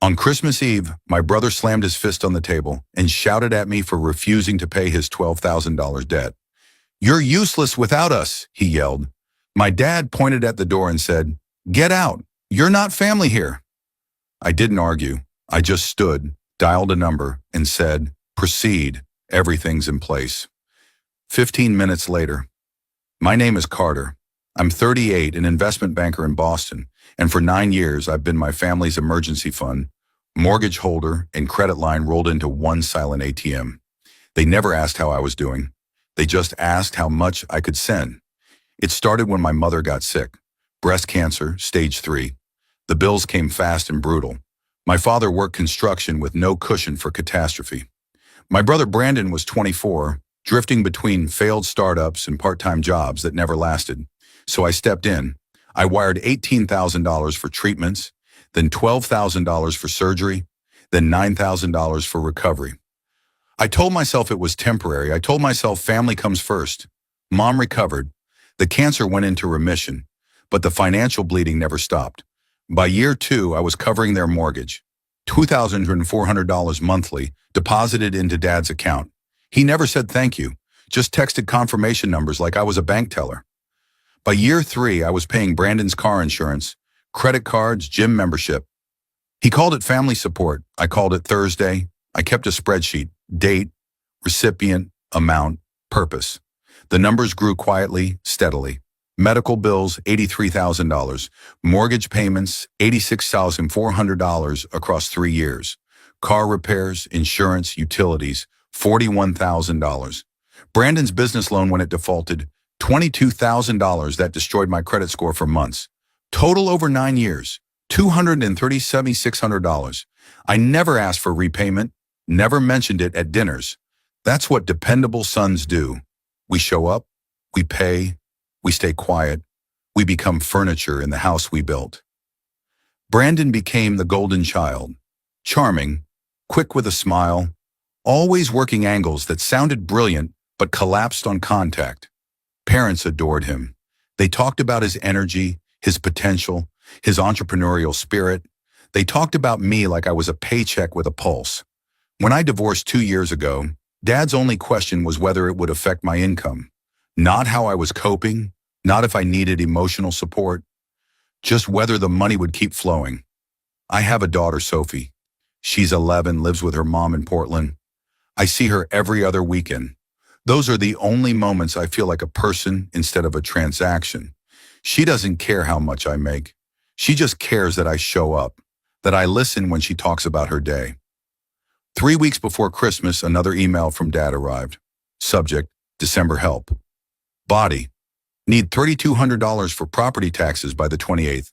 On Christmas Eve, my brother slammed his fist on the table and shouted at me for refusing to pay his $12,000 debt. "You're useless without us," he yelled. My dad pointed at the door and said, "Get out. You're not family here." I didn't argue. I just stood, dialed a number, and said, "Proceed. Everything's in place." 15 minutes later. My name is Carter. I'm 38, an investment banker in Boston, and for 9 years I've been my family's emergency fund, mortgage holder, and credit line rolled into one silent ATM. They never asked how I was doing. They just asked how much I could send. It started when my mother got sick. Breast cancer, stage 3. The bills came fast and brutal. My father worked construction with no cushion for catastrophe. My brother Brandon was 24, drifting between failed startups and part-time jobs that never lasted. So I stepped in. I wired $18,000 for treatments, then $12,000 for surgery, then $9,000 for recovery. I told myself it was temporary. I told myself family comes first. Mom recovered. The cancer went into remission, but the financial bleeding never stopped. By year 2, I was covering their mortgage. $2,400 monthly deposited into Dad's account. He never said thank you, just texted confirmation numbers like I was a bank teller. By year 3, I was paying Brandon's car insurance, credit cards, gym membership. He called it family support. I called it Thursday. I kept a spreadsheet, date, recipient, amount, purpose. The numbers grew quietly, steadily. Medical bills, $83,000. Mortgage payments, $86,400 across 3 years. Car repairs, insurance, utilities, $41,000. Brandon's business loan when it defaulted, $22,000 that destroyed my credit score for months. Total over 9 years, $237,600. I never asked for repayment, never mentioned it at dinners. That's what dependable sons do. We show up, we pay, we stay quiet, we become furniture in the house we built. Brandon became the golden child, charming, quick with a smile, always working angles that sounded brilliant but collapsed on contact. Parents adored him. They talked about his energy, his potential, his entrepreneurial spirit. They talked about me like I was a paycheck with a pulse. When I divorced 2 years ago, Dad's only question was whether it would affect my income. Not how I was coping, not if I needed emotional support, just whether the money would keep flowing. I have a daughter, Sophie. She's 11, lives with her mom in Portland. I see her every other weekend. Those are the only moments I feel like a person instead of a transaction. She doesn't care how much I make. She just cares that I show up, that I listen when she talks about her day. 3 weeks before Christmas, another email from Dad arrived. Subject, December help. Body, need $3,200 for property taxes by the 28th.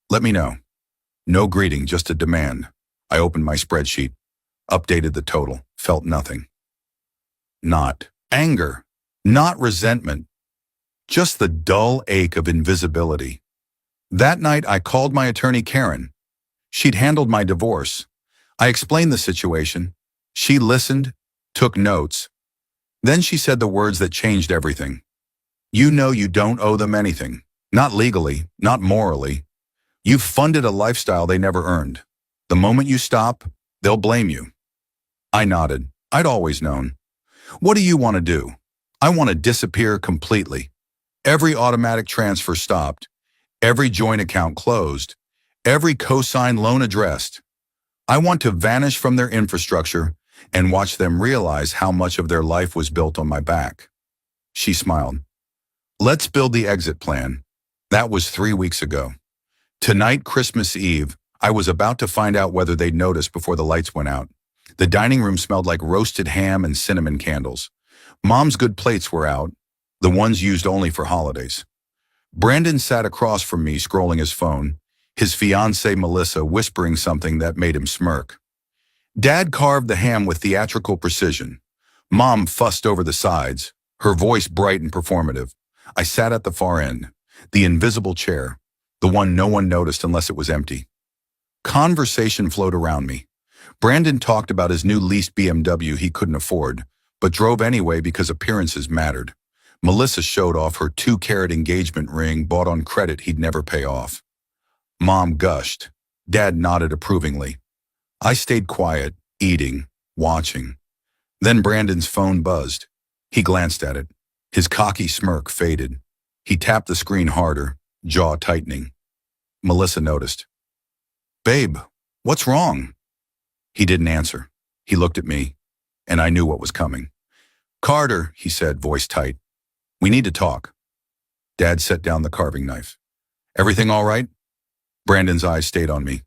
Let me know. No greeting, just a demand. I opened my spreadsheet, updated the total, felt nothing. Not anger, not resentment, just the dull ache of invisibility. That night, I called my attorney, Karen. She'd handled my divorce. I explained the situation. She listened, took notes. Then she said the words that changed everything. You know you don't owe them anything. Not legally, not morally. You've funded a lifestyle they never earned. The moment you stop, they'll blame you. I nodded. I'd always known. What do you want to do? I want to disappear completely. Every automatic transfer stopped. Every joint account closed. Every cosign loan addressed. I want to vanish from their infrastructure and watch them realize how much of their life was built on my back. She smiled. Let's build the exit plan. That was 3 weeks ago. Tonight, Christmas Eve, I was about to find out whether they'd noticed before the lights went out. The dining room smelled like roasted ham and cinnamon candles. Mom's good plates were out, the ones used only for holidays. Brandon sat across from me scrolling his phone, his fiancée Melissa whispering something that made him smirk. Dad carved the ham with theatrical precision. Mom fussed over the sides, her voice bright and performative. I sat at the far end, the invisible chair, the one no one noticed unless it was empty. Conversation flowed around me. Brandon talked about his new leased BMW he couldn't afford, but drove anyway because appearances mattered. Melissa showed off her 2-carat engagement ring bought on credit he'd never pay off. Mom gushed. Dad nodded approvingly. I stayed quiet, eating, watching. Then Brandon's phone buzzed. He glanced at it. His cocky smirk faded. He tapped the screen harder, jaw tightening. Melissa noticed. "Babe, what's wrong?" He didn't answer. He looked at me, and I knew what was coming. "Carter," he said, voice tight. "We need to talk." Dad set down the carving knife. "Everything all right?" Brandon's eyes stayed on me.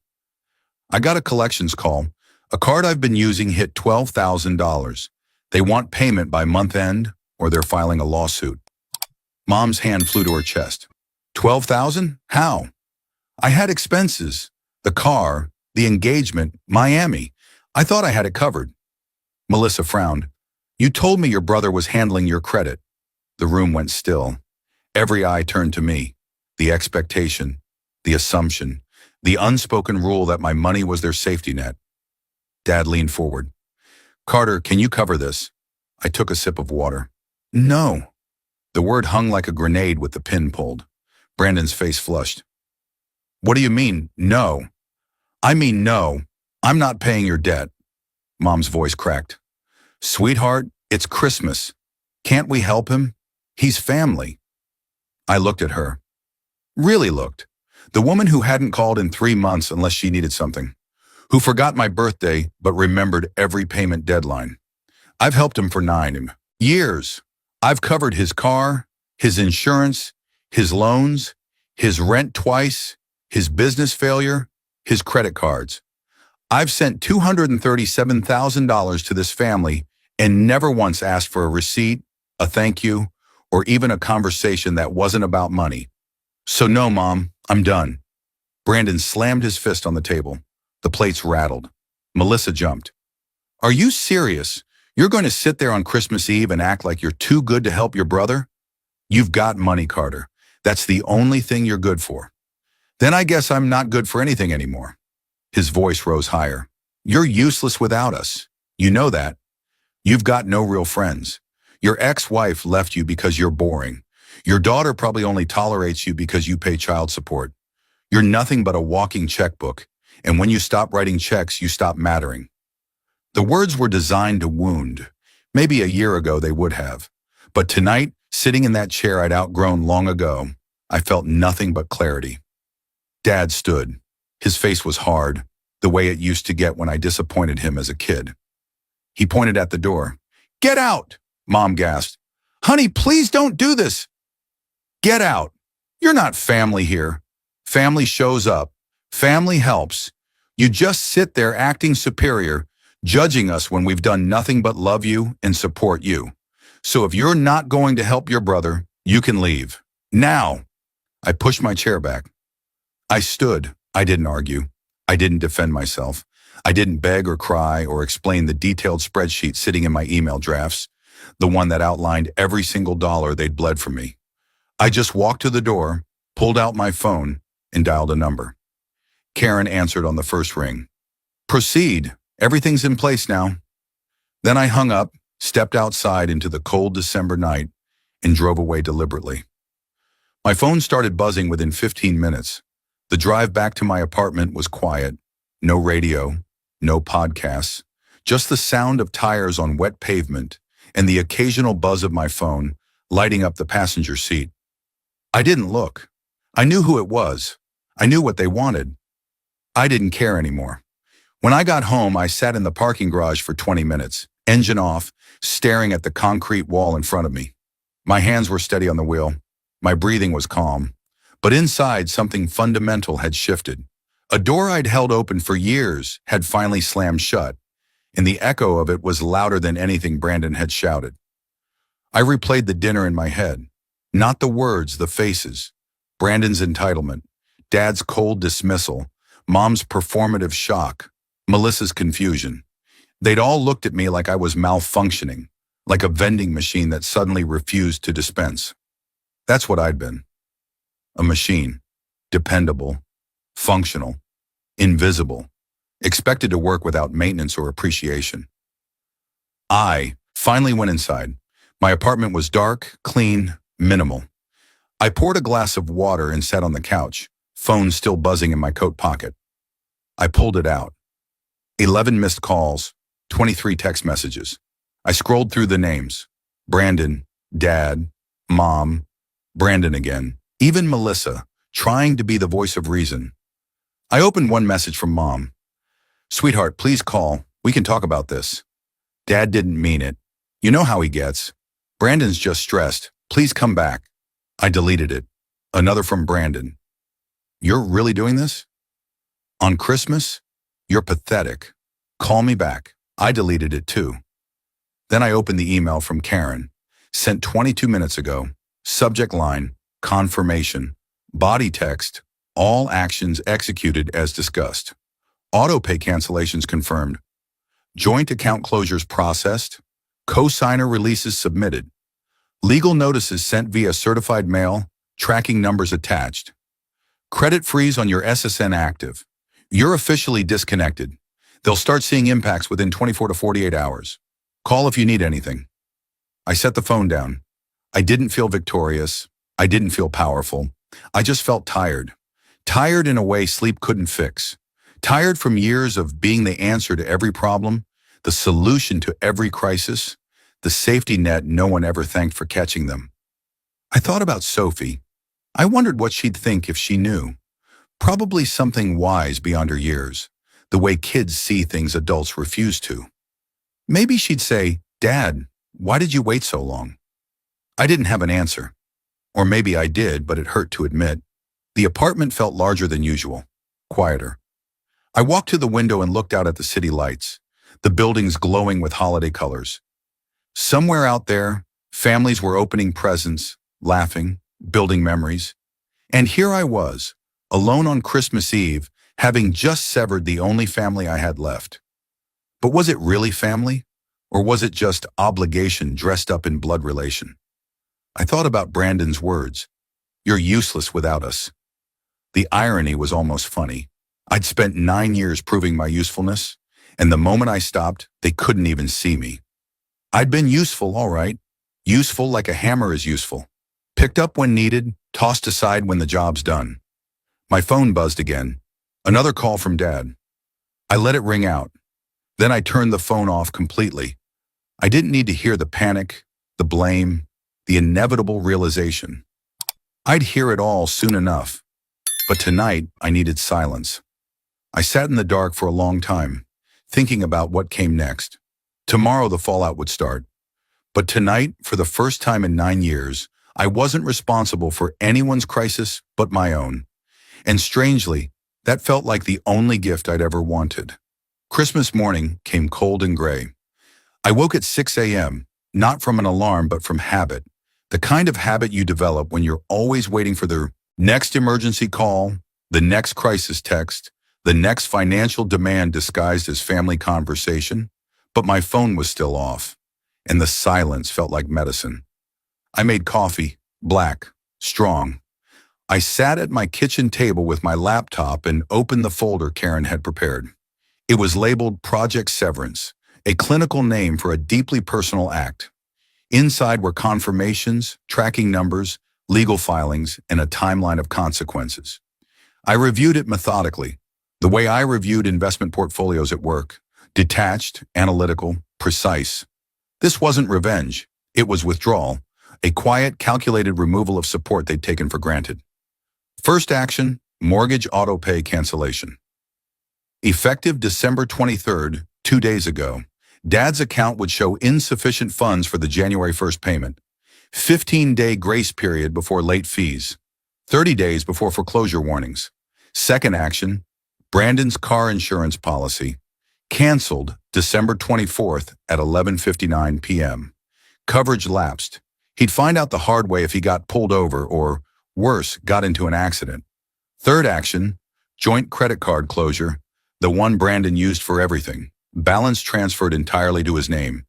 "I got a collections call. A card I've been using hit $12,000. They want payment by month end, or they're filing a lawsuit." Mom's hand flew to her chest. "12,000? How?" "I had expenses. The car, the engagement, Miami. I thought I had it covered." Melissa frowned. "You told me your brother was handling your credit." The room went still. Every eye turned to me. The expectation, the assumption, the unspoken rule that my money was their safety net. Dad leaned forward. "Carter, can you cover this?" I took a sip of water. "No." The word hung like a grenade with the pin pulled. Brandon's face flushed. "What do you mean, no?" "I mean no. I'm not paying your debt." Mom's voice cracked. "Sweetheart, it's Christmas. Can't we help him? He's family." I looked at her. Really looked. The woman who hadn't called in 3 months unless she needed something. Who forgot my birthday but remembered every payment deadline. I've helped him for 9 years. I've covered his car, his insurance, his loans, his rent twice, his business failure, his credit cards. I've sent $237,000 to this family and never once asked for a receipt, a thank you, or even a conversation that wasn't about money. So no, Mom, I'm done. Brandon slammed his fist on the table. The plates rattled. Melissa jumped. "Are you serious? You're going to sit there on Christmas Eve and act like you're too good to help your brother? You've got money, Carter. That's the only thing you're good for." "Then I guess I'm not good for anything anymore." His voice rose higher. "You're useless without us. You know that. You've got no real friends. Your ex-wife left you because you're boring. Your daughter probably only tolerates you because you pay child support. You're nothing but a walking checkbook, and when you stop writing checks, you stop mattering." The words were designed to wound. Maybe a year ago they would have. But tonight, sitting in that chair I'd outgrown long ago, I felt nothing but clarity. Dad stood. His face was hard, the way it used to get when I disappointed him as a kid. He pointed at the door. "Get out!" Mom gasped. "Honey, please don't do this." "Get out. You're not family here. Family shows up. Family helps. You just sit there acting superior, judging us when we've done nothing but love you and support you. So if you're not going to help your brother, you can leave. Now." I pushed my chair back. I stood. I didn't argue. I didn't defend myself. I didn't beg or cry or explain the detailed spreadsheet sitting in my email drafts, the one that outlined every single dollar they'd bled from me. I just walked to the door, pulled out my phone, and dialed a number. Karen answered on the first ring. "Proceed. Everything's in place now." Then I hung up, stepped outside into the cold December night, and drove away deliberately. My phone started buzzing within 15 minutes. The drive back to my apartment was quiet. No radio, no podcasts, just the sound of tires on wet pavement and the occasional buzz of my phone lighting up the passenger seat. I didn't look. I knew who it was. I knew what they wanted. I didn't care anymore. When I got home, I sat in the parking garage for 20 minutes, engine off, staring at the concrete wall in front of me. My hands were steady on the wheel. My breathing was calm. But inside, something fundamental had shifted. A door I'd held open for years had finally slammed shut, and the echo of it was louder than anything Brandon had shouted. I replayed the dinner in my head. Not the words, the faces. Brandon's entitlement, Dad's cold dismissal, Mom's performative shock, Melissa's confusion. They'd all looked at me like I was malfunctioning, like a vending machine that suddenly refused to dispense. That's what I'd been. A machine. Dependable. Functional. Invisible. Expected to work without maintenance or appreciation. I finally went inside. My apartment was dark, clean, minimal. I poured a glass of water and sat on the couch, phone still buzzing in my coat pocket. I pulled it out. 11 missed calls, 23 text messages. I scrolled through the names. Brandon, Dad, Mom, Brandon again, even Melissa, trying to be the voice of reason. I opened one message from Mom. "Sweetheart, please call. We can talk about this." Dad didn't mean it. "You know how he gets. Brandon's just stressed. Please come back." I deleted it. Another from Brandon. "You're really doing this? On Christmas? You're pathetic. Call me back." I deleted it too. Then I opened the email from Karen, sent 22 minutes ago. Subject line, confirmation. Body text, all actions executed as discussed. Auto pay cancellations confirmed. Joint account closures processed. Co-signer releases submitted. Legal notices sent via certified mail, tracking numbers attached. Credit freeze on your SSN active. You're officially disconnected. They'll start seeing impacts within 24 to 48 hours. Call if you need anything. I set the phone down. I didn't feel victorious. I didn't feel powerful. I just felt tired. Tired in a way sleep couldn't fix. Tired from years of being the answer to every problem, the solution to every crisis, the safety net no one ever thanked for catching them. I thought about Sophie. I wondered what she'd think if she knew. Probably something wise beyond her years, the way kids see things adults refuse to. Maybe she'd say, "Dad, why did you wait so long?" I didn't have an answer. Or maybe I did, but it hurt to admit. The apartment felt larger than usual, quieter. I walked to the window and looked out at the city lights, the buildings glowing with holiday colors. Somewhere out there, families were opening presents, laughing, building memories. And here I was, alone on Christmas Eve, having just severed the only family I had left. But was it really family? Or was it just obligation dressed up in blood relation? I thought about Brandon's words. "You're useless without us." The irony was almost funny. I'd spent 9 years proving my usefulness, and the moment I stopped, they couldn't even see me. I'd been useful, all right. Useful like a hammer is useful. Picked up when needed, tossed aside when the job's done. My phone buzzed again. Another call from Dad. I let it ring out. Then I turned the phone off completely. I didn't need to hear the panic, the blame, the inevitable realization. I'd hear it all soon enough. But tonight, I needed silence. I sat in the dark for a long time, thinking about what came next. Tomorrow the fallout would start. But tonight, for the first time in 9 years, I wasn't responsible for anyone's crisis but my own. And strangely, that felt like the only gift I'd ever wanted. Christmas morning came cold and gray. I woke at 6 a.m., not from an alarm but from habit. The kind of habit you develop when you're always waiting for the next emergency call, the next crisis text, the next financial demand disguised as family conversation. But my phone was still off, and the silence felt like medicine. I made coffee, black, strong. I sat at my kitchen table with my laptop and opened the folder Karen had prepared. It was labeled Project Severance, a clinical name for a deeply personal act. Inside were confirmations, tracking numbers, legal filings, and a timeline of consequences. I reviewed it methodically, the way I reviewed investment portfolios at work, detached, analytical, precise. This wasn't revenge, it was withdrawal, a quiet, calculated removal of support they'd taken for granted. First action, mortgage auto pay cancellation. Effective December 23rd, 2 days ago, Dad's account would show insufficient funds for the January 1st payment. 15-day grace period before late fees. 30 days before foreclosure warnings. Second action, Brandon's car insurance policy. Canceled December 24th at 11:59 p.m. Coverage lapsed. He'd find out the hard way if he got pulled over or, worse, got into an accident. Third action, joint credit card closure, the one Brandon used for everything. Balance transferred entirely to his name.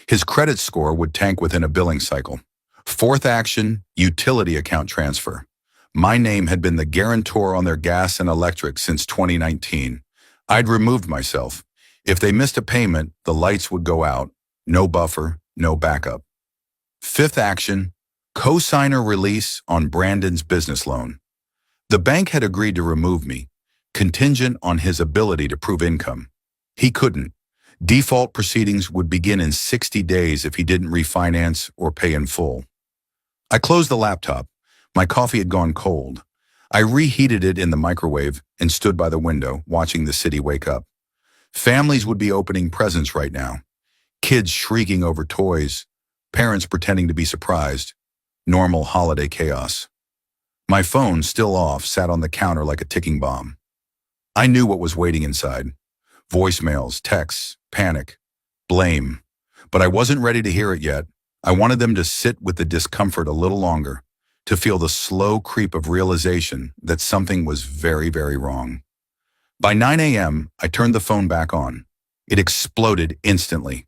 His credit score would tank within a billing cycle. Fourth action, utility account transfer. My name had been the guarantor on their gas and electric since 2019. I'd removed myself. If they missed a payment, the lights would go out. No buffer, no backup. Fifth action, co-signer release on Brandon's business loan. The bank had agreed to remove me, contingent on his ability to prove income. He couldn't. Default proceedings would begin in 60 days if he didn't refinance or pay in full. I closed the laptop. My coffee had gone cold. I reheated it in the microwave and stood by the window, watching the city wake up. Families would be opening presents right now. Kids shrieking over toys, parents pretending to be surprised. Normal holiday chaos. My phone, still off, sat on the counter like a ticking bomb. I knew what was waiting inside. Voicemails, texts, panic, blame. But I wasn't ready to hear it yet. I wanted them to sit with the discomfort a little longer, to feel the slow creep of realization that something was very, very wrong. By 9 a.m., I turned the phone back on. It exploded instantly.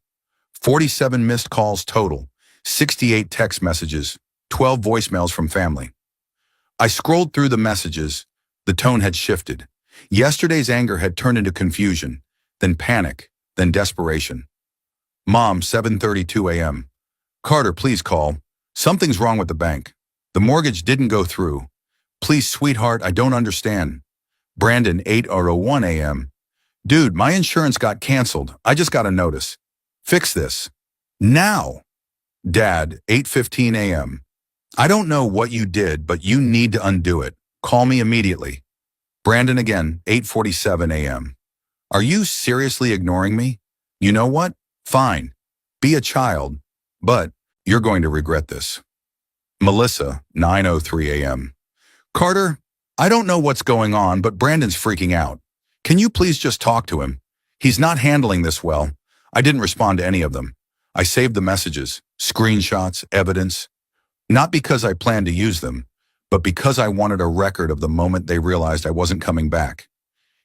47 missed calls total, 68 text messages, 12 voicemails from family. I scrolled through the messages. The tone had shifted. Yesterday's anger had turned into confusion, then panic, then desperation. Mom, 7:32 a.m. Carter, please call. Something's wrong with the bank. The mortgage didn't go through. Please, sweetheart, I don't understand. Brandon, 8:01 a.m. Dude, my insurance got canceled. I just got a notice. Fix this. Now. Dad, 8:15 a.m. I don't know what you did, but you need to undo it. Call me immediately. Brandon again, 8:47 a.m. Are you seriously ignoring me? You know what? Fine. Be a child, but you're going to regret this. Melissa, 9:03 a.m. Carter, I don't know what's going on, but Brandon's freaking out. Can you please just talk to him? He's not handling this well. I didn't respond to any of them. I saved the messages, screenshots, evidence, not because I planned to use them, but because I wanted a record of the moment they realized I wasn't coming back.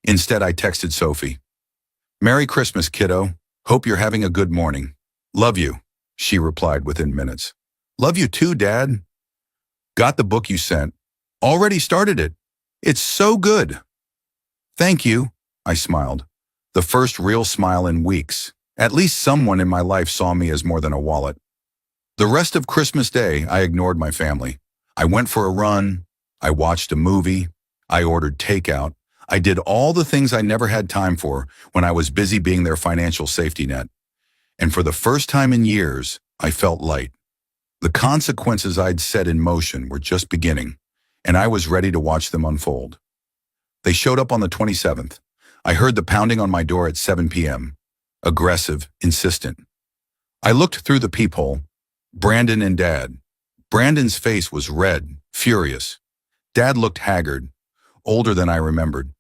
Instead, I texted Sophie. Merry Christmas, kiddo. Hope you're having a good morning. Love you, she replied within minutes. Love you too, Dad. Got the book you sent. Already started it. It's so good. Thank you, I smiled. The first real smile in weeks. At least someone in my life saw me as more than a wallet. The rest of Christmas Day, I ignored my family. I went for a run. I watched a movie. I ordered takeout. I did all the things I never had time for when I was busy being their financial safety net. And for the first time in years, I felt light. The consequences I'd set in motion were just beginning, and I was ready to watch them unfold. They showed up on the 27th. I heard the pounding on my door at 7 p.m. Aggressive, insistent. I looked through the peephole. Brandon and Dad. Brandon's face was red, furious. Dad looked haggard, older than I remembered.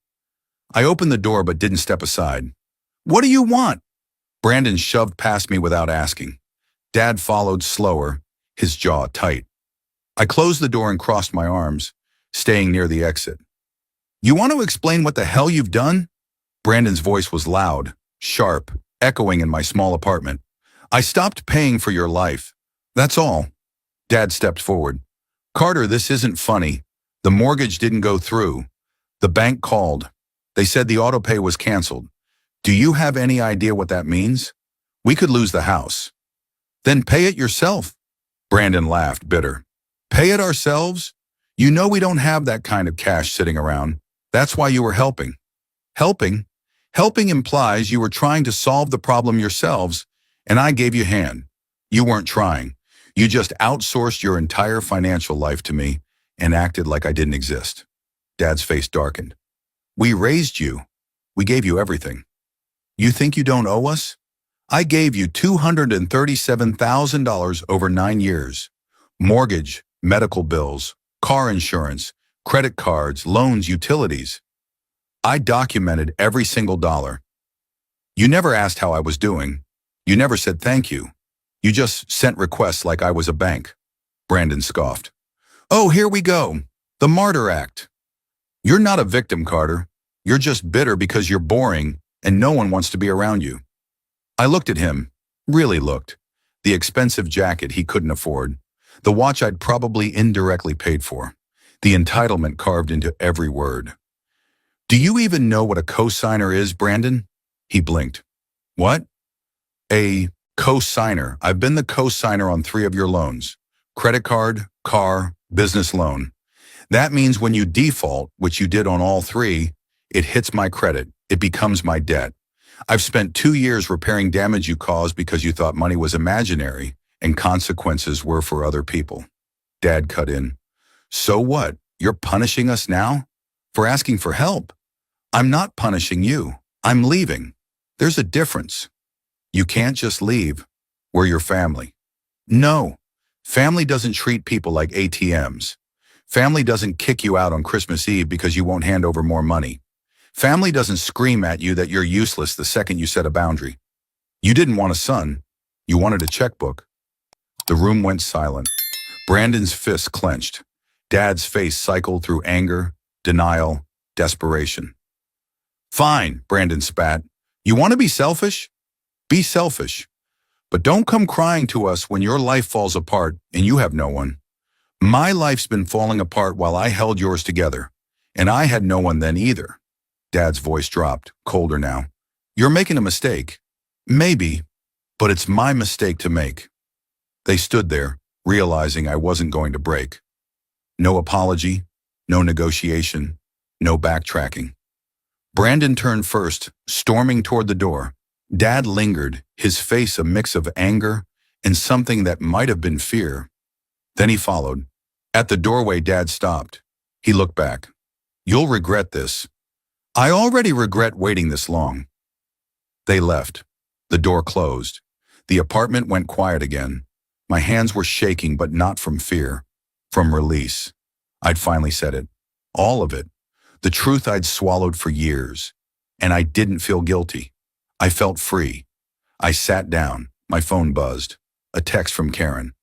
I opened the door but didn't step aside. What do you want? Brandon shoved past me without asking. Dad followed slower, his jaw tight. I closed the door and crossed my arms, staying near the exit. You want to explain what the hell you've done? Brandon's voice was loud, sharp, echoing in my small apartment. I stopped paying for your life. That's all. Dad stepped forward. Carter, this isn't funny. The mortgage didn't go through. The bank called. They said the auto pay was canceled. Do you have any idea what that means? We could lose the house. Then pay it yourself. Brandon laughed, bitter. Pay it ourselves? You know we don't have that kind of cash sitting around. That's why you were helping. Helping? Helping implies you were trying to solve the problem yourselves, and I gave you a hand. You weren't trying. You just outsourced your entire financial life to me and acted like I didn't exist. Dad's face darkened. We raised you. We gave you everything. You think you don't owe us? I gave you $237,000 over 9 years. Mortgage, medical bills, car insurance, credit cards, loans, utilities. I documented every single dollar. You never asked how I was doing. You never said thank you. You just sent requests like I was a bank. Brandon scoffed. Oh, here we go. The martyr act. You're not a victim, Carter. You're just bitter because you're boring and no one wants to be around you. I looked at him, really looked. The expensive jacket he couldn't afford. The watch I'd probably indirectly paid for. The entitlement carved into every word. Do you even know what a cosigner is, Brandon? He blinked. What? A co-signer. I've been the co-signer on 3 of your loans. Credit card, car, business loan. That means when you default, which you did on all 3, it hits my credit. It becomes my debt. I've spent 2 years repairing damage you caused because you thought money was imaginary and consequences were for other people. Dad cut in. So what? You're punishing us now? For asking for help? I'm not punishing you. I'm leaving. There's a difference. You can't just leave. We're your family. No. Family doesn't treat people like ATMs. Family doesn't kick you out on Christmas Eve because you won't hand over more money. Family doesn't scream at you that you're useless the second you set a boundary. You didn't want a son. You wanted a checkbook. The room went silent. Brandon's fists clenched. Dad's face cycled through anger, denial, desperation. Fine, Brandon spat. You want to be selfish? Be selfish. But don't come crying to us when your life falls apart and you have no one. My life's been falling apart while I held yours together, and I had no one then either. Dad's voice dropped, colder now. You're making a mistake. Maybe, but it's my mistake to make. They stood there, realizing I wasn't going to break. No apology, no negotiation, no backtracking. Brandon turned first, storming toward the door. Dad lingered, his face a mix of anger and something that might have been fear. Then he followed. At the doorway, Dad stopped. He looked back. You'll regret this. I already regret waiting this long. They left. The door closed. The apartment went quiet again. My hands were shaking, but not from fear, from release. I'd finally said it. All of it. The truth I'd swallowed for years. And I didn't feel guilty. I felt free. I sat down. My phone buzzed. A text from Karen.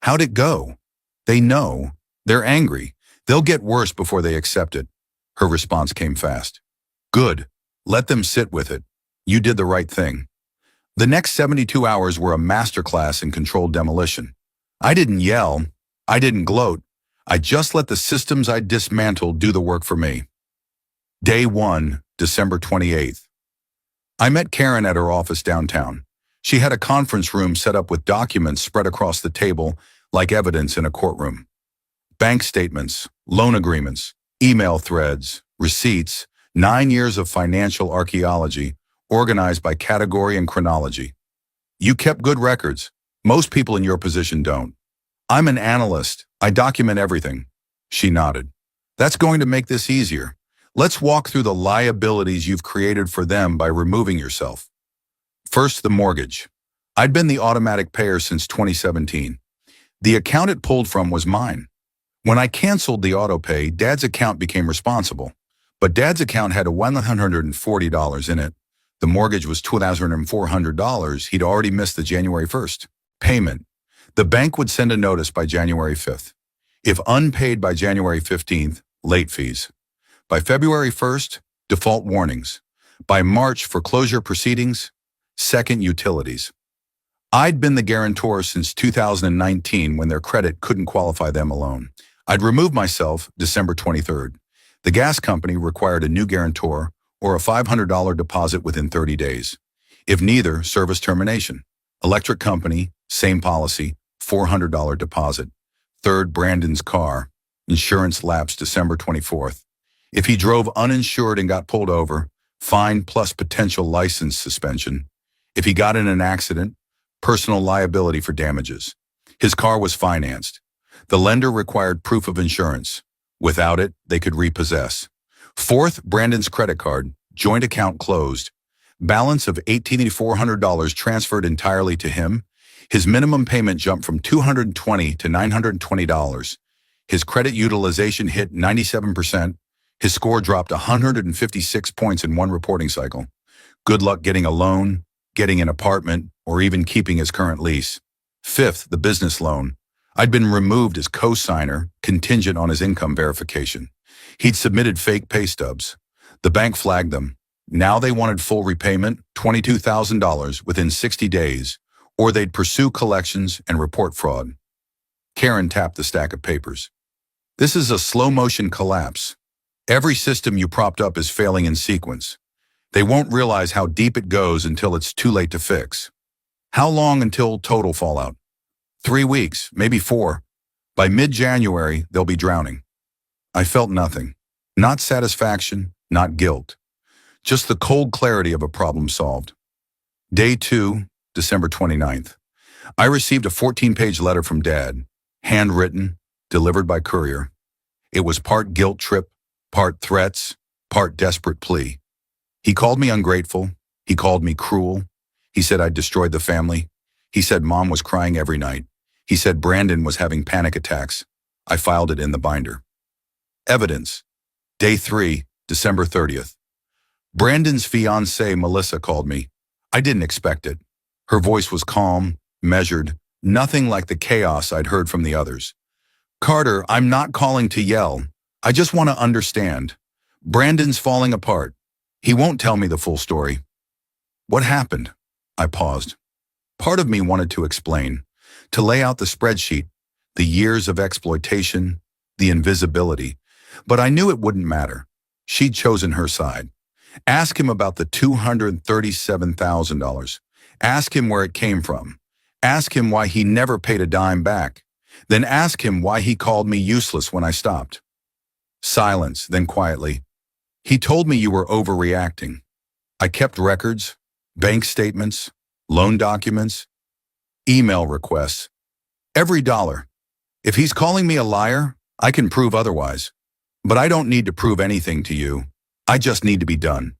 How'd it go? They know. They're angry. They'll get worse before they accept it. Her response came fast. Good. Let them sit with it. You did the right thing. The next 72 hours were a masterclass in controlled demolition. I didn't yell. I didn't gloat. I just let the systems I dismantled do the work for me. Day 1, December 28th. I met Karen at her office downtown. She had a conference room set up with documents spread across the table like evidence in a courtroom. Bank statements, loan agreements, email threads, receipts, 9 years of financial archaeology, organized by category and chronology. You kept good records. Most people in your position don't. I'm an analyst. I document everything. She nodded. That's going to make this easier. Let's walk through the liabilities you've created for them by removing yourself. First, the mortgage. I'd been the automatic payer since 2017. The account it pulled from was mine. When I canceled the auto pay, Dad's account became responsible. But Dad's account had $140 in it. The mortgage was $2,400. He'd already missed the January 1st payment. The bank would send a notice by January 5th. If unpaid by January 15th, late fees. By February 1st, default warnings. By March, foreclosure proceedings. Second, utilities. I'd been the guarantor since 2019 when their credit couldn't qualify them alone. I'd removed myself December 23rd. The gas company required a new guarantor or a $500 deposit within 30 days. If neither, service termination. Electric company, same policy, $400 deposit. Third, Brandon's car. Insurance lapsed December 24th. If he drove uninsured and got pulled over, fine plus potential license suspension. If he got in an accident, personal liability for damages. His car was financed. The lender required proof of insurance. Without it, they could repossess. Fourth, Brandon's credit card, joint account closed. Balance of $1,800 transferred entirely to him. His minimum payment jumped from $220 to $920. His credit utilization hit 97%. His score dropped 156 points in one reporting cycle. Good luck getting a loan, getting an apartment, or even keeping his current lease. Fifth, the business loan. I'd been removed as co-signer, contingent on his income verification. He'd submitted fake pay stubs. The bank flagged them. Now they wanted full repayment, $22,000 within 60 days, or they'd pursue collections and report fraud. Karen tapped the stack of papers. This is a slow-motion collapse. Every system you propped up is failing in sequence. They won't realize how deep it goes until it's too late to fix. How long until total fallout? 3 weeks, maybe 4. By mid-January, they'll be drowning. I felt nothing. Not satisfaction, not guilt. Just the cold clarity of a problem solved. Day 2, December 29th. I received a 14-page letter from Dad, handwritten, delivered by courier. It was part guilt trip, part threats, part desperate plea. He called me ungrateful. He called me cruel. He said I'd destroyed the family. He said Mom was crying every night. He said Brandon was having panic attacks. I filed it in the binder. Evidence. Day 3, December 30th. Brandon's fiancée, Melissa, called me. I didn't expect it. Her voice was calm, measured, nothing like the chaos I'd heard from the others. Carter, I'm not calling to yell. I just want to understand. Brandon's falling apart. He won't tell me the full story. What happened? I paused. Part of me wanted to explain, to lay out the spreadsheet, the years of exploitation, the invisibility, but I knew it wouldn't matter. She'd chosen her side. Ask him about the $237,000. Ask him where it came from. Ask him why he never paid a dime back. Then ask him why he called me useless when I stopped. Silence, then quietly. He told me you were overreacting. I kept records, bank statements, loan documents, email requests. Every dollar. If he's calling me a liar, I can prove otherwise. But I don't need to prove anything to you. I just need to be done.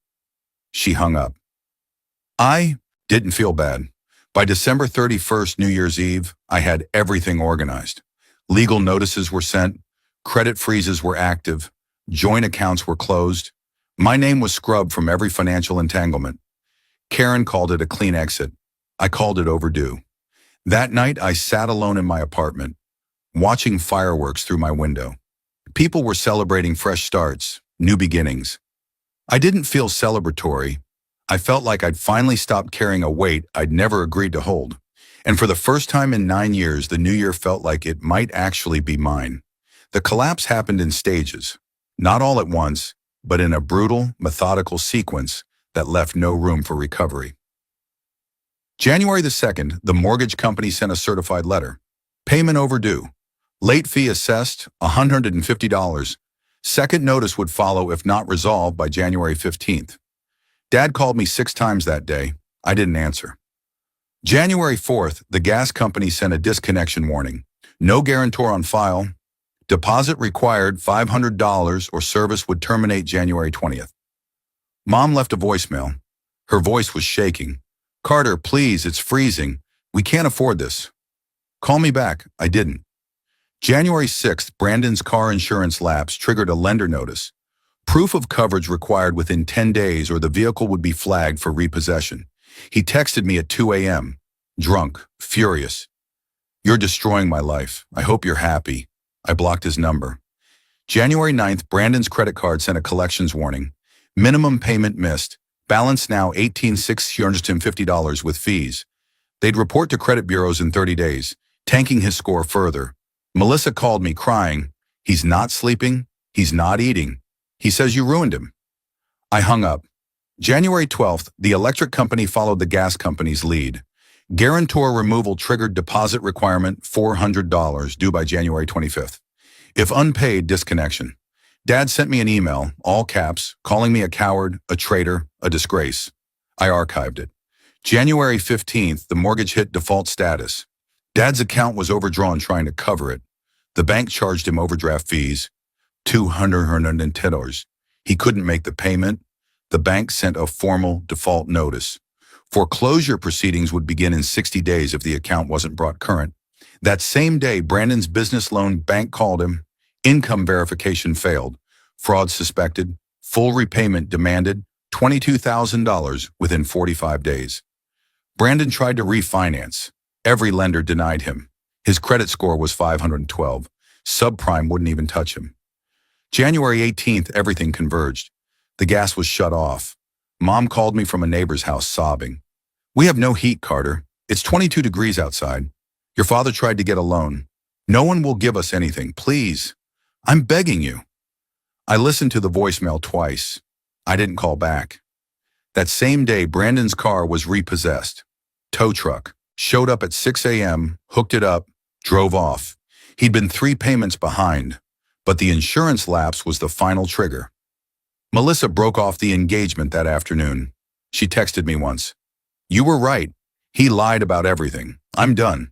She hung up. I didn't feel bad. By December 31st, New Year's Eve, I had everything organized. Legal notices were sent, credit freezes were active, joint accounts were closed. My name was scrubbed from every financial entanglement. Karen called it a clean exit. I called it overdue. That night, I sat alone in my apartment, watching fireworks through my window. People were celebrating fresh starts, new beginnings. I didn't feel celebratory. I felt like I'd finally stopped carrying a weight I'd never agreed to hold. And for the first time in 9 years, the new year felt like it might actually be mine. The collapse happened in stages, not all at once, but in a brutal, methodical sequence that left no room for recovery. January the 2nd, the mortgage company sent a certified letter. Payment overdue. Late fee assessed, $150. Second notice would follow if not resolved by January 15th. Dad called me 6 times that day. I didn't answer. January 4th, the gas company sent a disconnection warning. No guarantor on file. Deposit required $500 or service would terminate January 20th. Mom left a voicemail. Her voice was shaking. Carter, please, it's freezing. We can't afford this. Call me back. I didn't. January 6th, Brandon's car insurance lapse triggered a lender notice. Proof of coverage required within 10 days or the vehicle would be flagged for repossession. He texted me at 2 a.m., drunk, furious. You're destroying my life. I hope you're happy. I blocked his number. January 9th, Brandon's credit card sent a collections warning. Minimum payment missed. Balance now $18,650 with fees. They'd report to credit bureaus in 30 days, tanking his score further. Melissa called me crying. He's not sleeping. He's not eating. He says you ruined him. I hung up. January 12th, the electric company followed the gas company's lead. Guarantor removal triggered deposit requirement $400 due by January 25th. If unpaid, disconnection. Dad sent me an email, all caps, calling me a coward, a traitor, a disgrace. I archived it. January 15th, the mortgage hit default status. Dad's account was overdrawn trying to cover it. The bank charged him overdraft fees, $210. He couldn't make the payment. The bank sent a formal default notice. Foreclosure proceedings would begin in 60 days if the account wasn't brought current. That same day, Brandon's business loan bank called him. Income verification failed. Fraud suspected. Full repayment demanded. $22,000 within 45 days. Brandon tried to refinance. Every lender denied him. His credit score was 512. Subprime wouldn't even touch him. January 18th, everything converged. The gas was shut off. Mom called me from a neighbor's house sobbing. We have no heat, Carter. It's 22 degrees outside. Your father tried to get a loan. No one will give us anything, please. I'm begging you. I listened to the voicemail twice. I didn't call back. That same day, Brandon's car was repossessed. Tow truck. Showed up at 6 a.m., hooked it up, drove off. He'd been 3 payments behind, but the insurance lapse was the final trigger. Melissa broke off the engagement that afternoon. She texted me once. "You were right. He lied about everything. I'm done."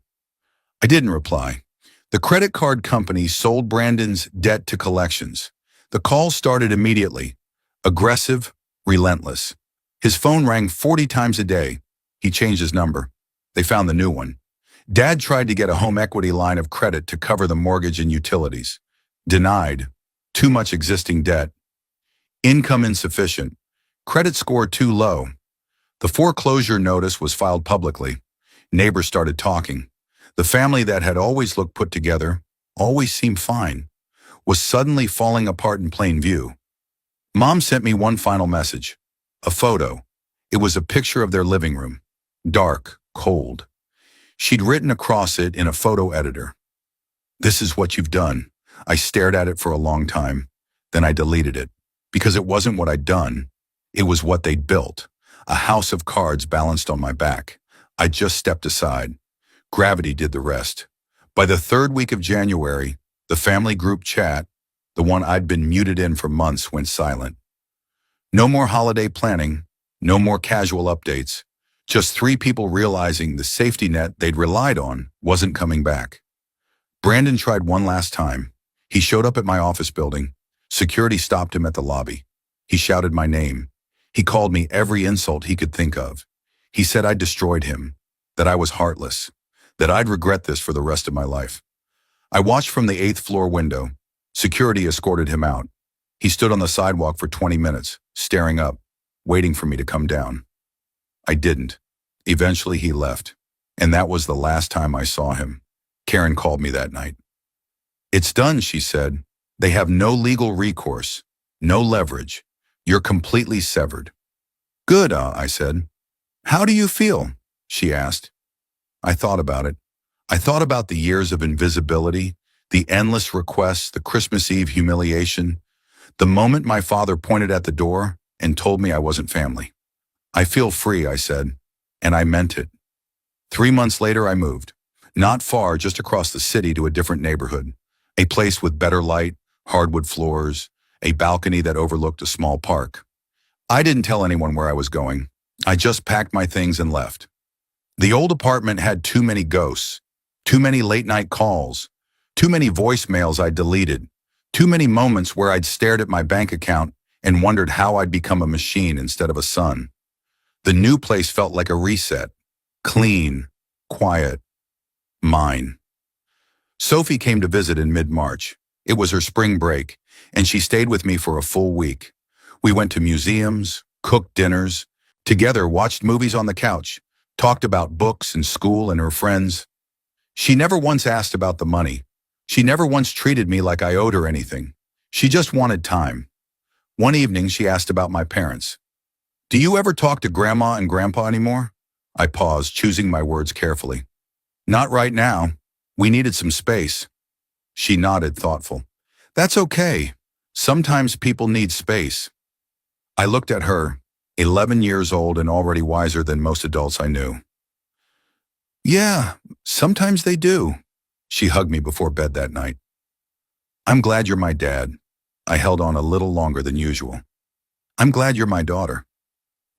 I didn't reply. The credit card company sold Brandon's debt to collections. The calls started immediately. Aggressive, relentless. His phone rang 40 times a day. He changed his number. They found the new one. Dad tried to get a home equity line of credit to cover the mortgage and utilities. Denied. Too much existing debt. Income insufficient. Credit score too low. The foreclosure notice was filed publicly. Neighbors started talking. The family that had always looked put together, always seemed fine, was suddenly falling apart in plain view. Mom sent me one final message. A photo. It was a picture of their living room. Dark, cold. She'd written across it in a photo editor. "This is what you've done." I stared at it for a long time. Then I deleted it. Because it wasn't what I'd done. It was what they'd built. A house of cards balanced on my back. I just stepped aside. Gravity did the rest. By the third week of January, the family group chat, the one I'd been muted in for months, went silent. No more holiday planning, no more casual updates, just three people realizing the safety net they'd relied on wasn't coming back. Brandon tried one last time. He showed up at my office building. Security stopped him at the lobby. He shouted my name. He called me every insult he could think of. He said I'd destroyed him, that I was heartless, that I'd regret this for the rest of my life. I watched from the 8th floor window. Security escorted him out. He stood on the sidewalk for 20 minutes, staring up, waiting for me to come down. I didn't. Eventually he left, and that was the last time I saw him. Karen called me that night. "It's done," she said. "They have no legal recourse, no leverage. You're completely severed." "Good," I said. "How do you feel?" she asked. I thought about it. I thought about the years of invisibility, the endless requests, the Christmas Eve humiliation, the moment my father pointed at the door and told me I wasn't family. "I feel free," I said, and I meant it. 3 months later, I moved. Not far, just across the city to a different neighborhood. A place with better light, hardwood floors, a balcony that overlooked a small park. I didn't tell anyone where I was going. I just packed my things and left. The old apartment had too many ghosts, too many late-night calls, too many voicemails I'd deleted, too many moments where I'd stared at my bank account and wondered how I'd become a machine instead of a son. The new place felt like a reset. Clean, quiet, mine. Sophie came to visit in mid-March. It was her spring break, and she stayed with me for a full week. We went to museums, cooked dinners, together watched movies on the couch, talked about books and school and her friends. She never once asked about the money. She never once treated me like I owed her anything. She just wanted time. One evening, she asked about my parents. "Do you ever talk to Grandma and Grandpa anymore?" I paused, choosing my words carefully. "Not right now. We needed some space." She nodded, thoughtful. "That's okay. Sometimes people need space." I looked at her, 11 years old and already wiser than most adults I knew. "Yeah, sometimes they do." She hugged me before bed that night. "I'm glad you're my dad." I held on a little longer than usual. "I'm glad you're my daughter."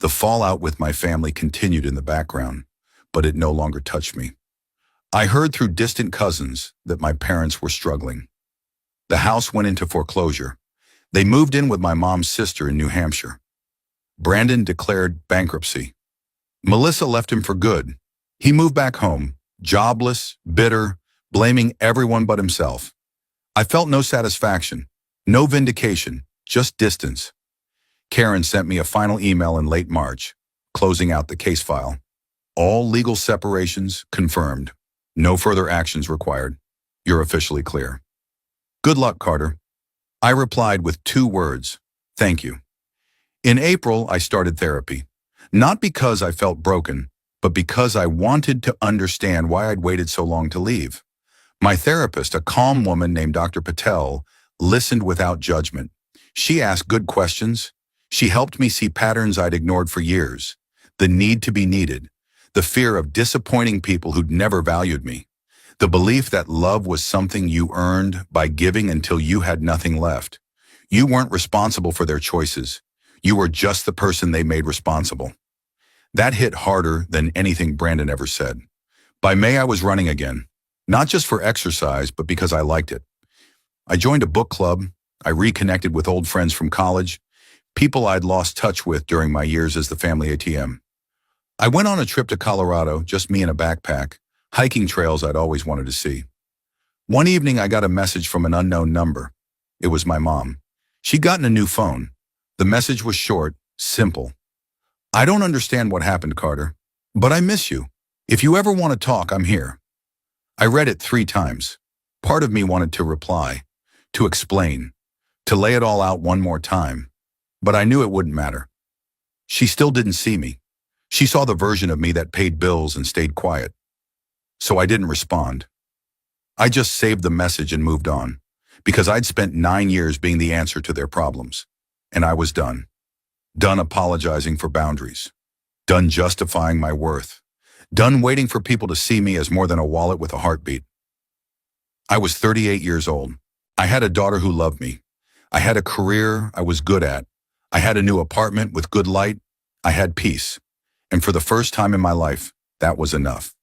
The fallout with my family continued in the background, but it no longer touched me. I heard through distant cousins that my parents were struggling. The house went into foreclosure. They moved in with my mom's sister in New Hampshire. Brandon declared bankruptcy. Melissa left him for good. He moved back home, jobless, bitter, blaming everyone but himself. I felt no satisfaction, no vindication, just distance. Karen sent me a final email in late March, closing out the case file. All legal separations confirmed. No further actions required. You're officially clear. Good luck, Carter. I replied with 2 words: thank you. In April, I started therapy. Not because I felt broken, but because I wanted to understand why I'd waited so long to leave. My therapist, a calm woman named Dr. Patel, listened without judgment. She asked good questions. She helped me see patterns I'd ignored for years. The need to be needed. The fear of disappointing people who'd never valued me. The belief that love was something you earned by giving until you had nothing left. You weren't responsible for their choices. You were just the person they made responsible. That hit harder than anything Brandon ever said. By May, I was running again. Not just for exercise, but because I liked it. I joined a book club. I reconnected with old friends from college, people I'd lost touch with during my years as the family ATM. I went on a trip to Colorado, just me in a backpack, hiking trails I'd always wanted to see. One evening, I got a message from an unknown number. It was my mom. She'd gotten a new phone. The message was short, simple. I don't understand what happened, Carter, but I miss you. If you ever want to talk, I'm here. I read it 3 times. Part of me wanted to reply, to explain, to lay it all out one more time, but I knew it wouldn't matter. She still didn't see me. She saw the version of me that paid bills and stayed quiet. So I didn't respond. I just saved the message and moved on, because I'd spent 9 years being the answer to their problems. And I was done. Done apologizing for boundaries. Done justifying my worth. Done waiting for people to see me as more than a wallet with a heartbeat. I was 38 years old. I had a daughter who loved me. I had a career I was good at. I had a new apartment with good light. I had peace. And for the first time in my life, that was enough.